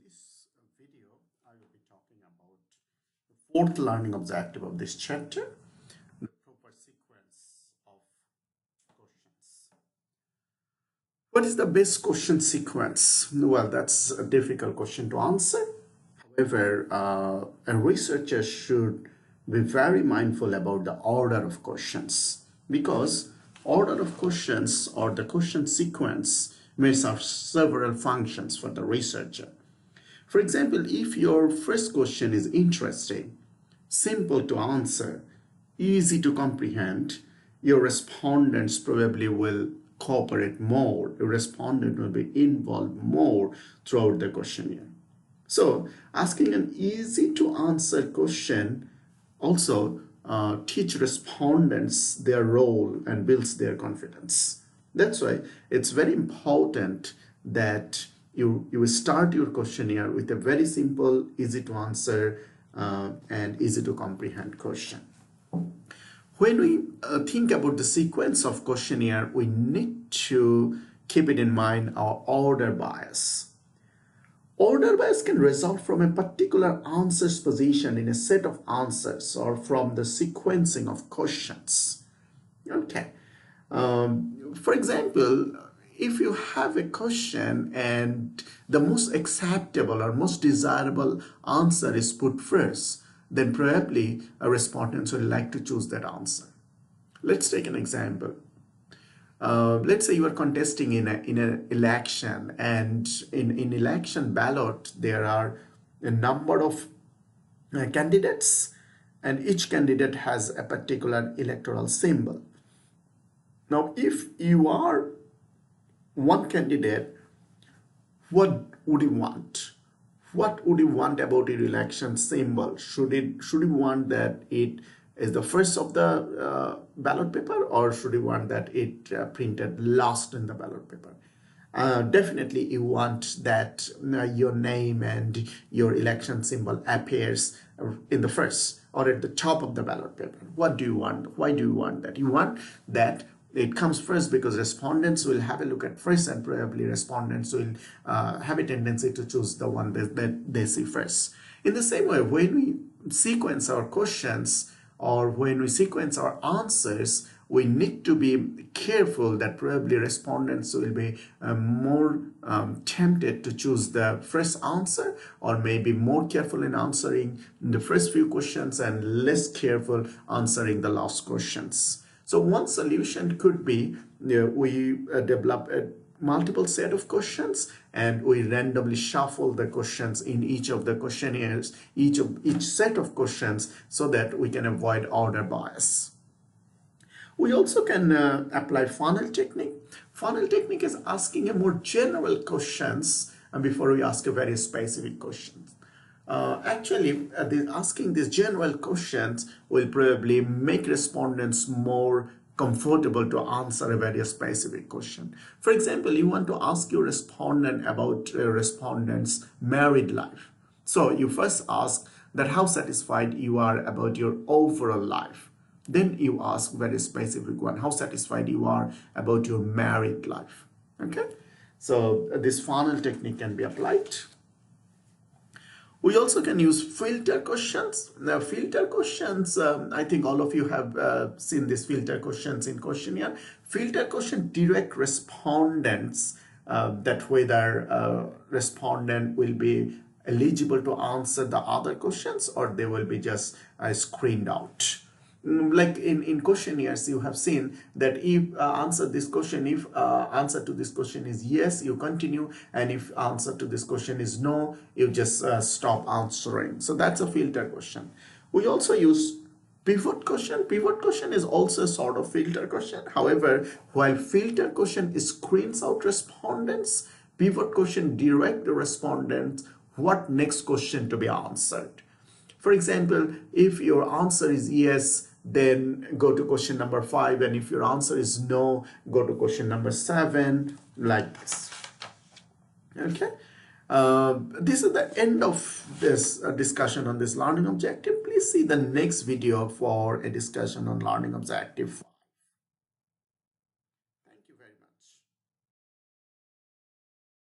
this video, I will be talking about the fourth learning objective of this chapter, the proper sequence of questions. What is the best question sequence? Well, that's a difficult question to answer. However, a researcher should be very mindful about the order of questions because order of questions or the question sequence may serve several functions for the researcher. For example, if your first question is interesting, simple to answer, easy to comprehend, your respondents probably will cooperate more. Your respondent will be involved more throughout the questionnaire. So asking an easy to answer question also teach respondents their role and builds their confidence. That's why it's very important that you start your questionnaire with a very simple, easy to answer and easy to comprehend question. When we think about the sequence of questionnaire, we need to keep it in mind our order bias. Order bias can result from a particular answer's position in a set of answers or from the sequencing of questions. Okay. For example, if you have a question and the most acceptable or most desirable answer is put first, then probably a respondent will like to choose that answer. Let's take an example. Let's say you are contesting in an election, and in election ballot there are a number of candidates, and each candidate has a particular electoral symbol. Now, if you are one candidate, what would you want? What would you want about your election symbol? Should you want that it is the first of the ballot paper, or should you want that it printed last in the ballot paper? Definitely you want that your name and your election symbol appears in the first or at the top of the ballot paper. What do you want? Why do you want that? You want that it comes first because respondents will have a look at first, and probably respondents will have a tendency to choose the one that they see first. In the same way, when we sequence our questions or when we sequence our answers, we need to be careful that probably respondents will be more tempted to choose the first answer, or maybe more careful in answering the first few questions and less careful answering the last questions. So one solution could be we develop a multiple set of questions and we randomly shuffle the questions in each of the questionnaires, each set of questions, so that we can avoid order bias. We also can apply funnel technique. Funnel technique is asking a more general questions before we ask a very specific questions. Asking these general questions will probably make respondents more comfortable to answer a very specific question. For example, you want to ask your respondent about respondent's married life. So you first ask that how satisfied you are about your overall life. Then you ask very specific one, how satisfied you are about your married life. Okay, so this funnel technique can be applied. We also can use filter questions. Now, filter questions, I think all of you have seen these filter questions in questionnaire. Filter question direct respondents that whether respondent will be eligible to answer the other questions or they will be just screened out. Like in questionnaires, you have seen that if answer to this question is yes, you continue, and if answer to this question is no, you just stop answering. So that's a filter question. We also use pivot question. Pivot question is also a sort of filter question. However, while filter question screens out respondents, pivot question direct the respondent what next question to be answered. For example, if your answer is yes, then go to question number 5, and if your answer is no, go to question number 7, like this. Okay, this is the end of this discussion on this learning objective. Please see the next video for a discussion on learning objective 5. Thank you very much.